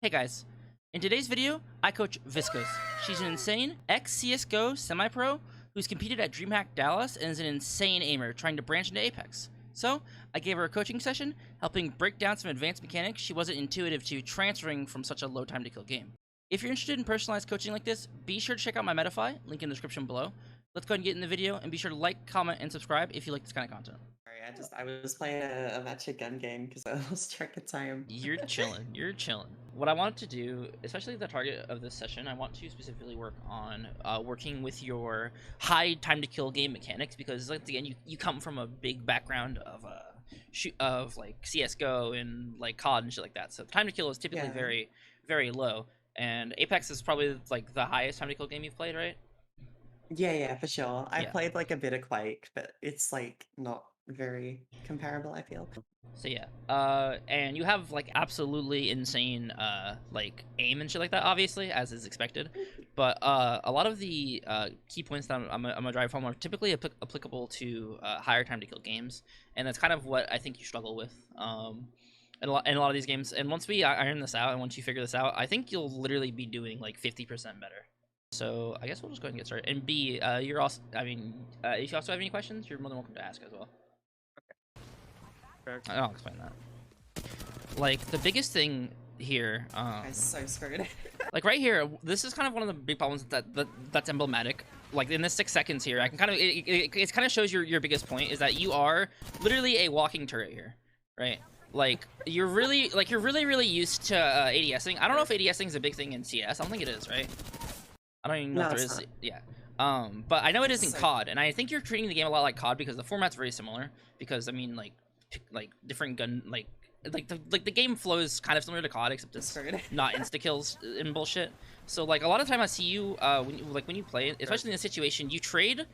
Hey guys, in today's video, I coach Viscos. She's an insane ex-CSGO semi-pro who's competed at DreamHack Dallas and is an insane aimer trying to branch into Apex. So, I gave her a coaching session, helping break down some advanced mechanics she wasn't intuitive to transferring from such a low time to kill game. If you're interested in personalized coaching like this, be sure to check out my Metafy, link in the description below. Let's go ahead and get in the video, and be sure to like, comment, and subscribe if you like this kind of content. Sorry, I was playing a match of gun game because I lost track of time. You're chilling. You're chilling. What I want to do, especially the target of this session, I want to specifically work on working with your high time to kill game mechanics, because like again, you come from a big background of like CS:GO and like COD and shit like that. So time to kill is typically very, very low. And Apex is probably like the highest time to kill game you've played, right? Yeah, for sure. I Yeah. played like a bit of Quake, but it's like not very comparable, I feel. So yeah, and you have like absolutely insane like aim and shit like that, obviously, as is expected. But a lot of the key points that I'm gonna drive home are typically applicable to higher time to kill games, and that's kind of what I think you struggle with in a lot of these games. And once we iron this out, and once you figure this out, I think you'll literally be doing like 50% better. So I guess we'll just go ahead and get started. And B, you're also, I mean, if you also have any questions, you're more than welcome to ask as well. I'll explain that. Like, the biggest thing here, I'm so screwed. like right here, this is kind of one of the big problems that's emblematic. Like in this 6 seconds here, I can kind of it kind of shows your biggest point is that you are literally a walking turret here, right? Like you're really used to ADSing. I don't know if ADSing is a big thing in CS. I don't think it is, right? I don't even know if there is. Yeah. But I know it is in COD, and I think you're treating the game a lot like COD because the format's very similar. Because I mean, like different gun the game flows kind of similar to COD, except it's not insta kills and bullshit. So like a lot of time I see you when you play, especially in this situation, you trade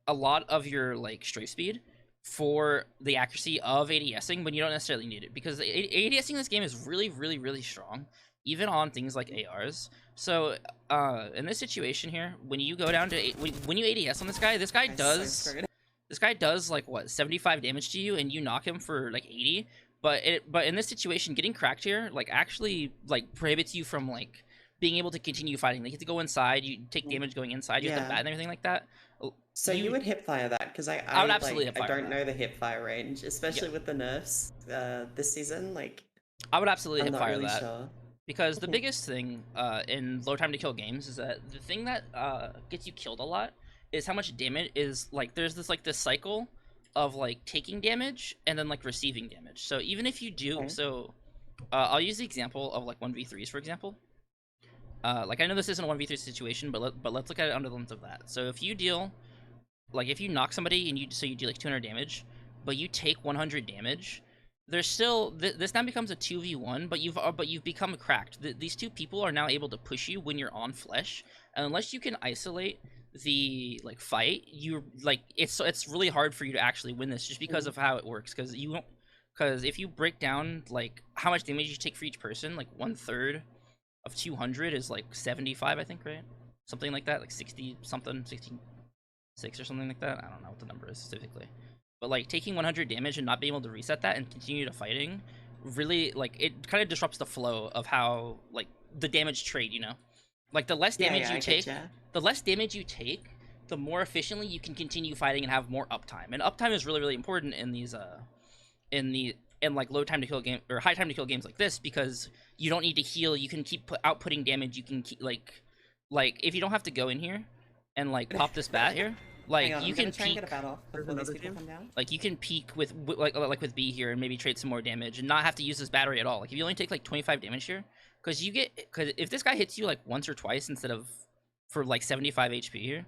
a lot of your like strafe speed for the accuracy of ADSing when you don't necessarily need it, because ADSing in this game is really strong, even on things like ARs. So in this situation here, when you go down to when you ADS on this guy does like what 75 damage to you, and you knock him for like 80. But in this situation, getting cracked here like actually like prohibits you from like being able to continue fighting. Like you have to go inside, you take damage going inside, you have to bat and everything like that. So you would hip fire that, because I would absolutely like, I don't know the hip fire range, especially with the nerfs this season. Like I would absolutely hip fire really that. Sure. Because the biggest thing in low time to kill games is that the thing that gets you killed a lot is how much damage is like there's this cycle of like taking damage and then like receiving damage. So even if you do I'll use the example of like 1v3s, for example. Like I know this isn't a 1v3 situation, but let's look at it under the lens of that. So if you deal like if you knock somebody and you deal like 200 damage, but you take 100 damage, there's still this now becomes a 2v1, but you've become cracked. These two people are now able to push you when you're on flesh, and unless you can isolate the like fight, you're like it's really hard for you to actually win this, just because of how it works. Because if you break down like how much damage you take for each person, like 1/3 of 200 is like 75, I think, right? Something like that, like 60 something, 66 or something like that. I don't know what the number is specifically. But like taking 100 damage and not being able to reset that and continue to fighting, really like it kind of disrupts the flow of how like the damage trade, you know? Like the less damage you take, the more efficiently you can continue fighting and have more uptime. And uptime is really important in these in like low time to kill game or high time to kill games like this, because you don't need to heal. You can keep outputting damage. You can keep like if you don't have to go in here and like pop this bat here. Like you can peek. Like you can peek with like with B here and maybe trade some more damage and not have to use this battery at all. Like if you only take like 25 damage here, because if this guy hits you like once or twice instead of for like 75 HP here,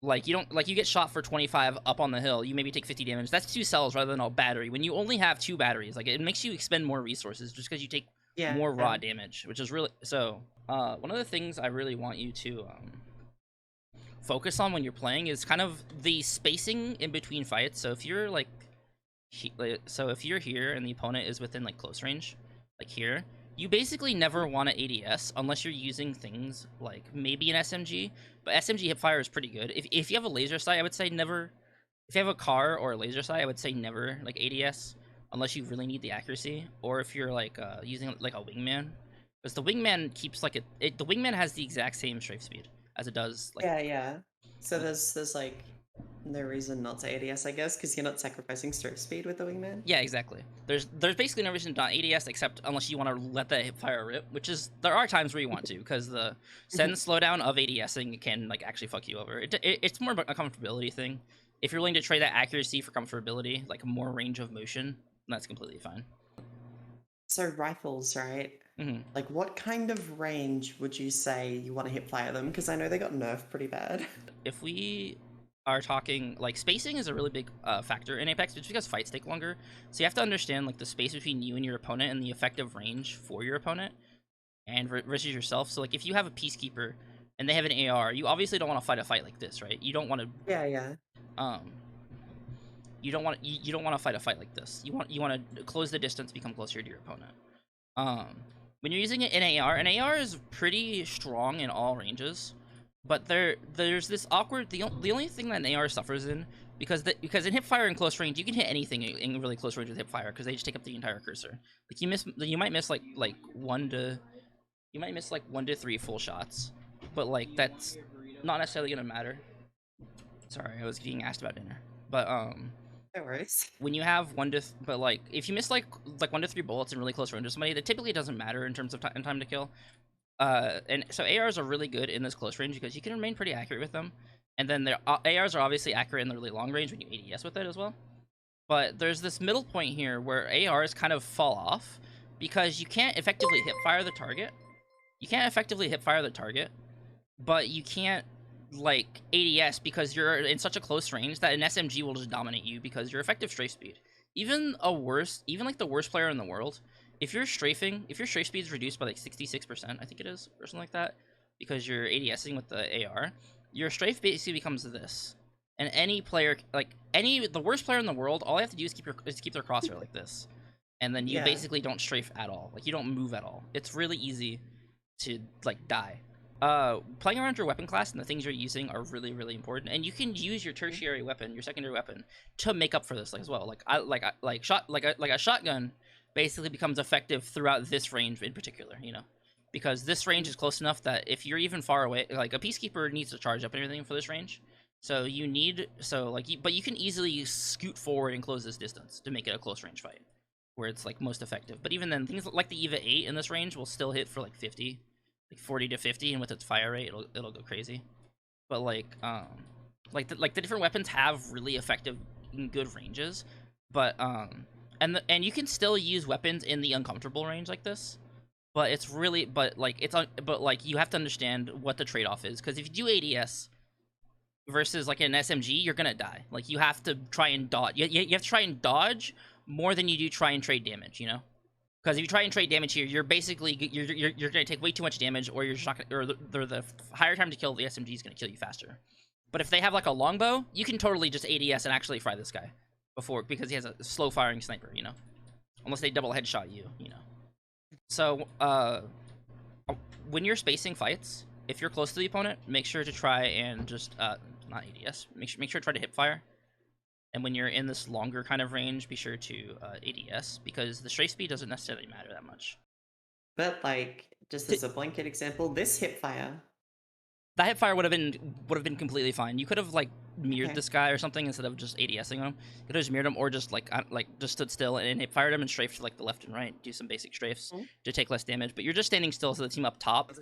like you get shot for 25 up on the hill, you maybe take 50 damage. That's 2 cells rather than a battery. When you only have 2 batteries, like it makes you expend more resources just because you take more raw damage, which is really so. One of the things I really want you to focus on when you're playing is kind of the spacing in between fights. So if you're like if you're here and the opponent is within like close range, like here, you basically never want to ADS unless you're using things like maybe an SMG, but SMG hipfire is pretty good. If you have a laser sight, I would say never. If you have a car or a laser sight, I would say never like ADS unless you really need the accuracy, or if you're like using like a wingman, because the wingman keeps like the wingman has the exact same strafe speed as it does like. Yeah, yeah. So there's like no reason not to ADS, I guess, because you're not sacrificing stroke speed with the wingman. Yeah, exactly. There's basically no reason to not ADS except unless you want to let the hip fire rip, which is there are times where you want to, because the send slowdown of ADSing can like actually fuck you over. It's more a comfortability thing. If you're willing to trade that accuracy for comfortability, like more range of motion, that's completely fine. So rifles, right? Hmm. Like what kind of range would you say you want to hip fire them? Because I know they got nerfed pretty bad. If we are talking like spacing is a really big factor in Apex, just because fights take longer. So you have to understand like the space between you and your opponent and the effective range for your opponent and versus yourself. So like if you have a peacekeeper and they have an AR, you obviously don't want to fight a fight like this, right? You don't want to Yeah, yeah. um you don't want to fight a fight like this. You want to close the distance, become closer to your opponent. Um when you're using it in AR, an AR is pretty strong in all ranges, but there's this awkward the only thing that an AR suffers in because in hip fire in close range you can hit anything in really close range with hip fire because they just take up the entire cursor. Like you might miss like 1 to 3 full shots, but like that's not necessarily gonna matter. Sorry, I was getting asked about dinner, but No worries. when you have but like if you miss like 1 to 3 bullets in really close range with somebody, that typically doesn't matter in terms of time to kill. And so ARs are really good in this close range because you can remain pretty accurate with them, and then their ARs are obviously accurate in the really long range when you ADS with it as well. But there's this middle point here where ARs kind of fall off because you can't effectively hip fire the target. You can't effectively hip fire the target, but you can't like ADS because you're in such a close range that an SMG will just dominate you because your effective strafe speed. Even like the worst player in the world, if your strafe speed is reduced by like 66%, I think it is, or something like that, because you're ADSing with the AR, your strafe basically becomes this. And any player, the worst player in the world, all you have to do is keep their crosshair like this, and then you Yeah. basically don't strafe at all. Like you don't move at all. It's really easy to like die. Playing around your weapon class and the things you're using are really, really important, and you can use your tertiary weapon, your secondary weapon, to make up for this as well. Like a shotgun basically becomes effective throughout this range in particular, because this range is close enough that if you're even far away, like a peacekeeper needs to charge up and everything for this range, so but you can easily scoot forward and close this distance to make it a close range fight, where it's like most effective. But even then, things like the EVA 8 in this range will still hit for like 50. Like 40 to 50, and with its fire rate, it'll go crazy. But the different weapons have really effective and good ranges, but and you can still use weapons in the uncomfortable range like this. But it's really you have to understand what the trade-off is, because if you do ADS versus like an SMG, you're gonna die. Like you have to try and dodge. You have to try and dodge more than you do try and trade damage. Because if you try and trade damage here, you're basically you're going to take way too much damage, or you're just not gonna, or the higher time to kill the SMG is going to kill you faster. But if they have like a longbow, you can totally just ADS and actually fry this guy because he has a slow firing sniper, unless they double headshot you. So when you're spacing fights, if you're close to the opponent, make sure to try and just not ADS. Make sure to try to hip fire. And when you're in this longer kind of range, be sure to ADS, because the strafe speed doesn't necessarily matter that much. But like, just as a blanket example, this hip fire. That hip fire would have been completely fine. You could have like mirrored this guy or something instead of just ADSing him. You could have just mirrored him, or just just stood still and hip fired him and strafed to like the left and right. Do some basic strafes to take less damage. But you're just standing still, so the team up top.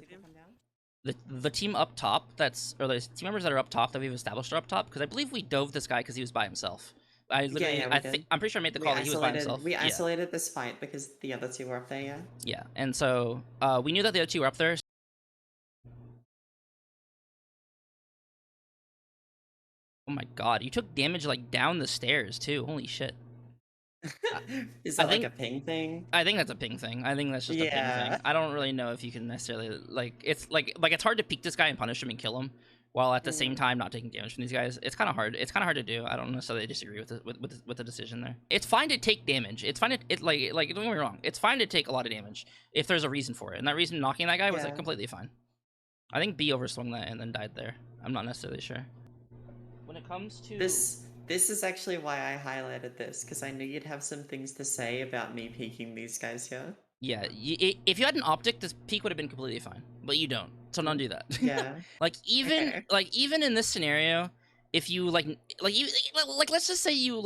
The team up top the team members that are up top that we've established are up top, because I believe we dove this guy because he was by himself. I'm pretty sure I made the call that he was by himself. We isolated this fight because the other two were up there, yeah? Yeah, and so we knew that the other two were up there. Oh my god, you took damage like down the stairs too. Holy shit. Is that like a ping thing? I think that's a ping thing. I think that's just a ping thing. I don't really know if you can necessarily it's hard to peek this guy and punish him and kill him while at the same time not taking damage from these guys. It's kind of hard. It's kind of hard to do. I don't necessarily disagree with the decision there. It's fine to take damage. It's fine to don't get me wrong. It's fine to take a lot of damage if there's a reason for it. And that reason knocking that guy was like completely fine. I think B overswung that and then died there. I'm not necessarily sure. When it comes to this This is actually why I highlighted this, because I knew you'd have some things to say about me peeking these guys here. Yeah, if you had an optic, this peak would have been completely fine, but you don't, so don't do that. Yeah. like even Okay. like even in this scenario, if you like let's just say you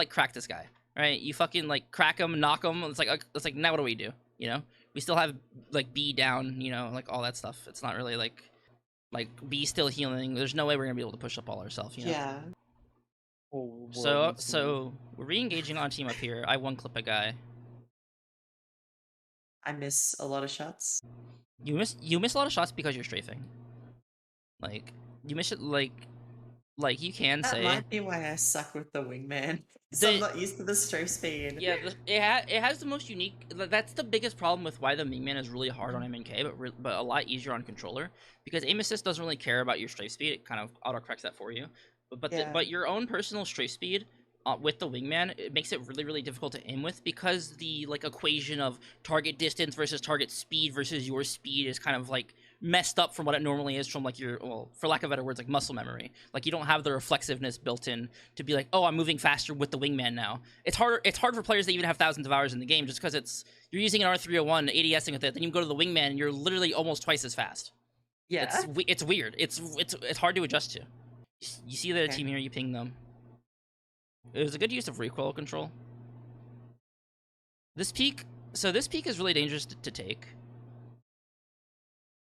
crack this guy, right? You fucking like crack him, knock him. It's like now what do we do? You know, we still have like B down, you know, like all that stuff. It's not really like B still healing. There's no way we're gonna be able to push up all ourselves, you know. Yeah. Whole world So needs to know. we're re-engaging on team up here. I one clip a guy. I miss a lot of shots. You miss a lot of shots because you're strafing. Like you miss it like you can That say might be why I suck with the wingman. So The- I'm not used to the strafe speed. yeah, it has the most unique. That's the biggest problem with why the wingman is really hard on MNK, but a lot easier on controller because aim assist doesn't really care about your strafe speed. It kind of auto corrects that for you. Yeah. But your own personal strafe speed with the wingman, it makes it really difficult to aim with because the like equation of target distance versus target speed versus your speed is kind of like messed up from what it normally is from like your, well, for lack of better words, like muscle memory. Like you don't have the reflexiveness built in to be like, oh, I'm moving faster with the wingman now. It's hard for players that even have thousands of hours in the game just because you're using an R301 ADSing with it, then you go to the wingman and you're literally almost twice as fast. Yeah. It's weird. It's hard to adjust to. You see the Okay. team here, you ping them. It was a good use of recoil control. This peak is really dangerous to take. I think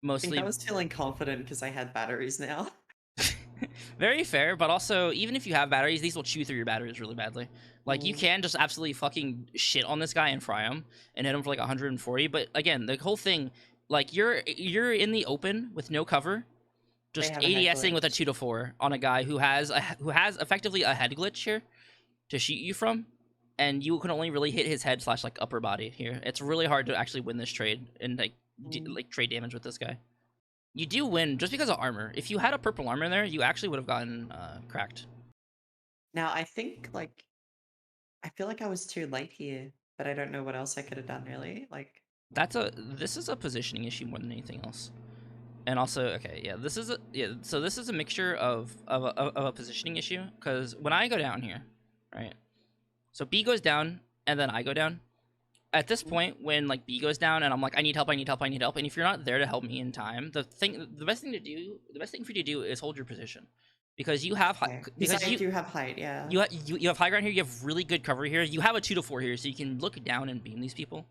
Mostly I was feeling confident because I had batteries now. very fair, but also even if you have batteries, these will chew through your batteries really badly. Like you can just absolutely fucking shit on this guy and fry him and hit him for like 140. But again, the whole thing, like you're in the open with no cover, just have a head ADSing with a glitch. 2-4 on a guy who has effectively a head glitch here to shoot you from, and you can only really hit his head / like upper body here. It's really hard to actually win this trade and like trade damage with this guy. You do win just because of armor. If you had a purple armor there, you actually would have gotten cracked. Now I think like I feel like I was too late here, but I don't know what else I could have done really. Like This is a positioning issue more than anything else. And also, okay, yeah, so this is a mixture of a positioning issue because when I go down here, right? So B goes down and then I go down. At this point, when like B goes down and I'm like, I need help, and if you're not there to help me in time, the best thing for you to do is hold your position, because you have because I do have height, yeah. you have high ground here. You have really good cover here. You have a 2-4 here, so you can look down and beam these people.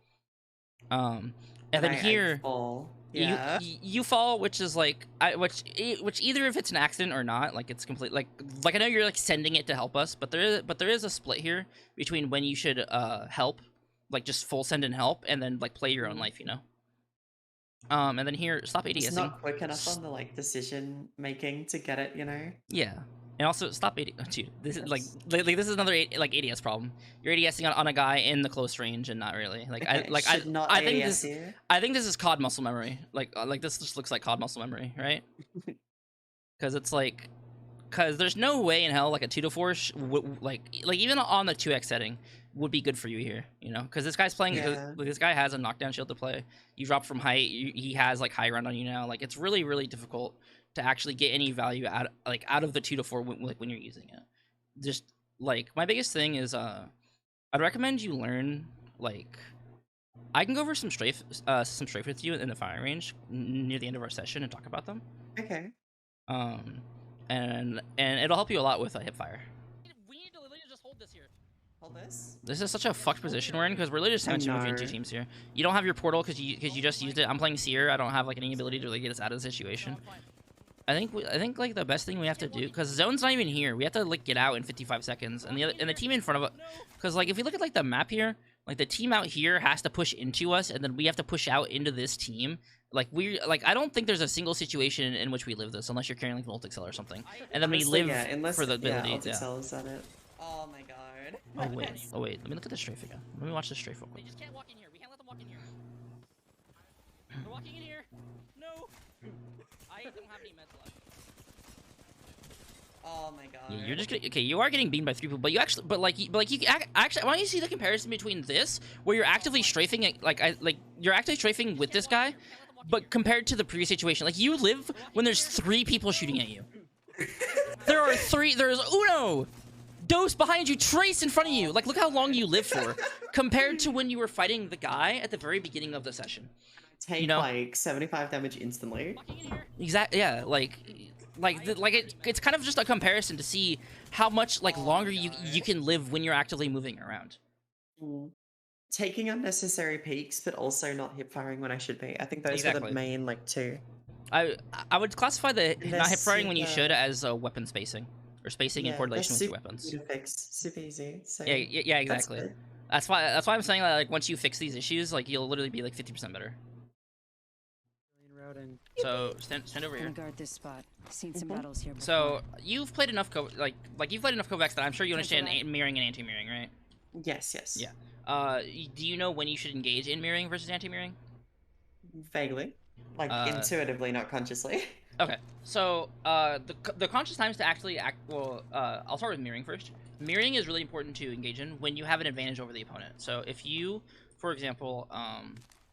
And then here, I fall. Yeah. you fall, which is like which either if it's an accident or not, like it's complete like I know you're like sending it to help us, but there is a split here between when you should help, like just full send and help, and then like play your own life, you know. And then here, stop ADSing. It's not quick enough on the like decision making to get it, you know. Yeah, and also stop AD. Oh, dude, this is like this is another ADS problem. You're ADSing on a guy in the close range and not really. Like Should not I think ADS this here. I think this is COD muscle memory. Like this just looks like COD muscle memory, right? Because it's like, because there's no way in hell like a 2-4 like even on the 2x setting would be good for you here, you know, because this guy's playing. Yeah. This guy has a knockdown shield to play. You drop from height. He has like high ground on you now. Like it's really difficult to actually get any value out of the 2-4 when you're using it. Just like my biggest thing is I'd recommend you learn like, I can go over some strafe with you in the firing range near the end of our session and talk about them. Okay. And it'll help you a lot with hip fire. We need to literally just hold this here. Hold this. This is such a fucked position we're in because we're literally just sandwiched between two teams here. You don't have your portal because you just used it. I'm playing Seer. I don't have like any ability to really get us out of the situation. I think like the best thing we have to do, because zone's not even here. We have to like get out in 55 seconds, and the team in front of us, because like if you look at like the map here, like the team out here has to push into us, and then we have to push out into this team. Like I don't think there's a single situation in which we live this unless you're carrying like Multicell or something, and then Honestly, we live for the ability. Yeah, is that it? Oh my god. Oh wait, let me look at the strafe again. Let me watch the strafe real quick. They just can't walk in here. We can't let them walk in here. They're walking in here. No. I don't have any meds left. Oh my god. Yeah, you're just getting, okay. You are getting beamed by 3 people, but you actually, actually, why don't you see the comparison between this, where you're actively strafing it, you're actively strafing with this guy, but compared to the previous situation, like you live when there's 3 people shooting at you. There's Uno. Dose behind you, Trace in front of you. Like, look how long you live for, compared to when you were fighting the guy at the very beginning of the session. Take You know? like 75 damage instantly. Exactly. Yeah. It's kind of just a comparison to see how much like longer you can live when you're actively moving around. Taking unnecessary peaks, but also not hip firing when I should be. I think those are the Exactly. main like two. I would classify the And not they're hip firing when you should super- as weapon spacing or spacing in Yeah, coordination that's with your super weapons. easy to fix, super easy. So Yeah, exactly. good. That's why I'm saying that like once you fix these issues, like you'll literally be like 50% better. Routing. So stand over here. Gonna guard this spot. Seen some battles here before. So you've played enough you've played enough Kovacs that I'm sure you understand Cancel that. mirroring and anti-mirroring, right? Yes. Yeah. Do you know when you should engage in mirroring versus anti-mirroring? Vaguely. Like intuitively, not consciously. Okay. So the conscious times to actually act. Well, I'll start with mirroring first. Mirroring is really important to engage in when you have an advantage over the opponent. So if you, for example,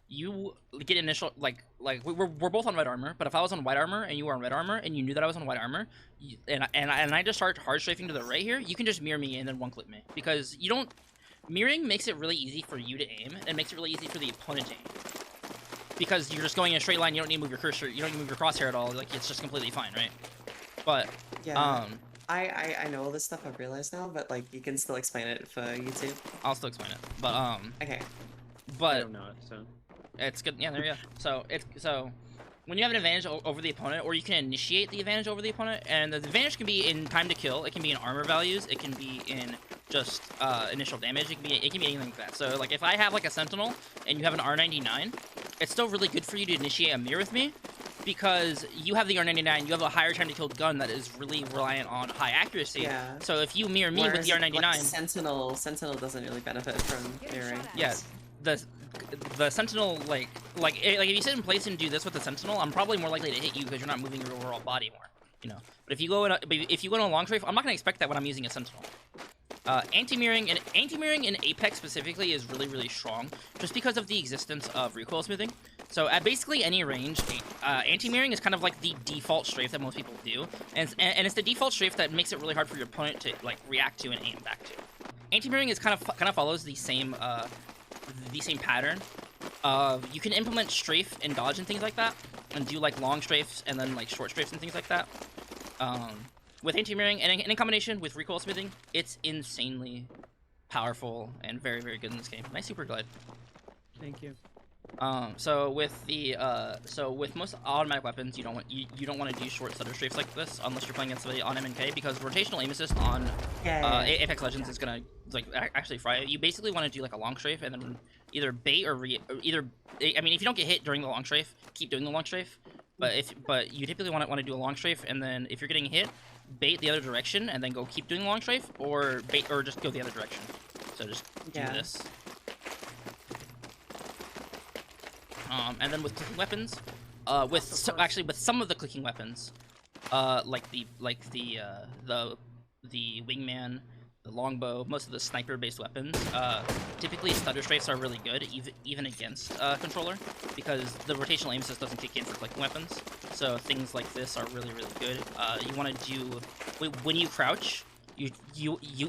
you get initial we're both on red armor, but if I was on white armor and you were on red armor and you knew that I was on white armor, and I just start hard strafing to the right here, you can just mirror me and then one clip me, because you don't. Mirroring makes it really easy for you to aim, and makes it really easy for the opponent to aim. Because you're just going in a straight line, you don't need to move your cursor, you don't need to move your crosshair at all, like, it's just completely fine, right? But, Yeah. I know all this stuff, I've realized now, but like you can still explain it for YouTube. I'll still explain it, but, Okay. I but, don't know it, so. it's good, yeah, there you go. So, when you have an advantage over the opponent, or you can initiate the advantage over the opponent, and the advantage can be in time to kill, it can be in armor values, it can be in just initial damage, it can be anything like that. So like if I have like a sentinel and you have an R99, it's still really good for you to initiate a mirror with me, because you have the R99, you have a higher time to kill gun that is really reliant on high accuracy. Yeah. So if you mirror me with Whereas, the R99, like, Sentinel doesn't really benefit from mirroring. yeah, the sentinel like if you sit in place and do this with the sentinel, I'm probably more likely to hit you because you're not moving your overall body more, you know. But if you go in a long strafe, I'm not gonna expect that when I'm using a sentinel. Anti-mirroring in Apex specifically is really, really strong, just because of the existence of recoil smoothing. So at basically any range, anti-mirroring is kind of like the default strafe that most people do, and it's the default strafe that makes it really hard for your opponent to like react to and aim back to. Anti-mirroring is kind of follows the same pattern. You can implement strafe and dodge and things like that, and do like long strafes and then like short strafes and things like that. With anti-mirroring and in combination with recoil smoothing, it's insanely powerful and very, very good in this game. Nice super glide. Thank you. So with most automatic weapons, you don't want to do short stutter strafes like this unless you're playing against somebody on MNK, because rotational aim assist on Apex Legends is gonna like actually fry it. You basically want to do like a long strafe and then either bait or either. I mean, if you don't get hit during the long strafe, keep doing the long strafe. But you typically want to do a long strafe, and then if you're getting hit, bait the other direction and then go keep doing the long strafe, or bait or just go the other direction. So just do this. And then with clicking weapons, with some of the clicking weapons, like the wingman, the longbow, most of the sniper-based weapons, typically stutter strafes are really good, even against controller, because the rotational aim assist doesn't kick in for clicking weapons. So things like this are really, really good. You want to do when you crouch, you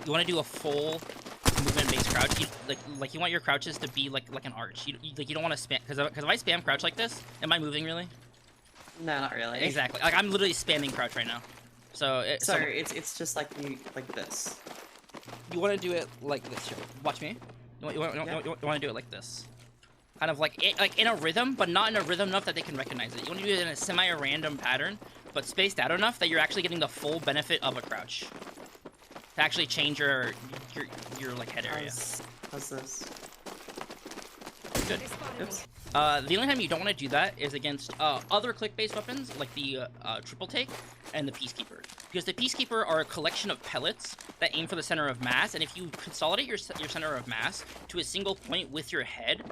want to do a full movement-based crouch. You want your crouches to be like an arch. You don't want to spam, because if I spam crouch like this, am I moving really? No, not really. Exactly. Like I'm literally spamming crouch right now. So it's just like this. You want to do it like this. Here. Watch me. You want to do it like this. Kind of like in a rhythm, but not in a rhythm enough that they can recognize it. You want to do it in a semi-random pattern, but spaced out enough that you're actually getting the full benefit of a crouch. To actually change your like head area. How's this? Good. Oops. The only time you don't want to do that is against other click-based weapons, like the triple take and the Peacekeeper. Because the Peacekeeper are a collection of pellets that aim for the center of mass, and if you consolidate your center of mass to a single point with your head,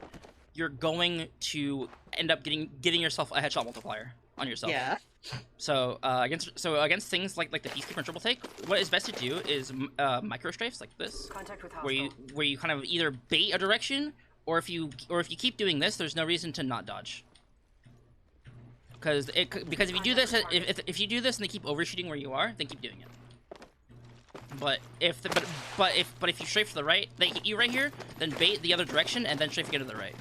you're going to end up getting yourself a headshot multiplier on yourself. Yeah. So against things like the Peacekeeper and triple take, what is best to do is micro strafes like this, where you kind of either bait a direction, or if you keep doing this, there's no reason to not dodge. Because if you do this, if you do this and they keep overshooting where you are, then keep doing it. But if you strafe to the right, they hit you right here, then bait the other direction and then strafe again to the right.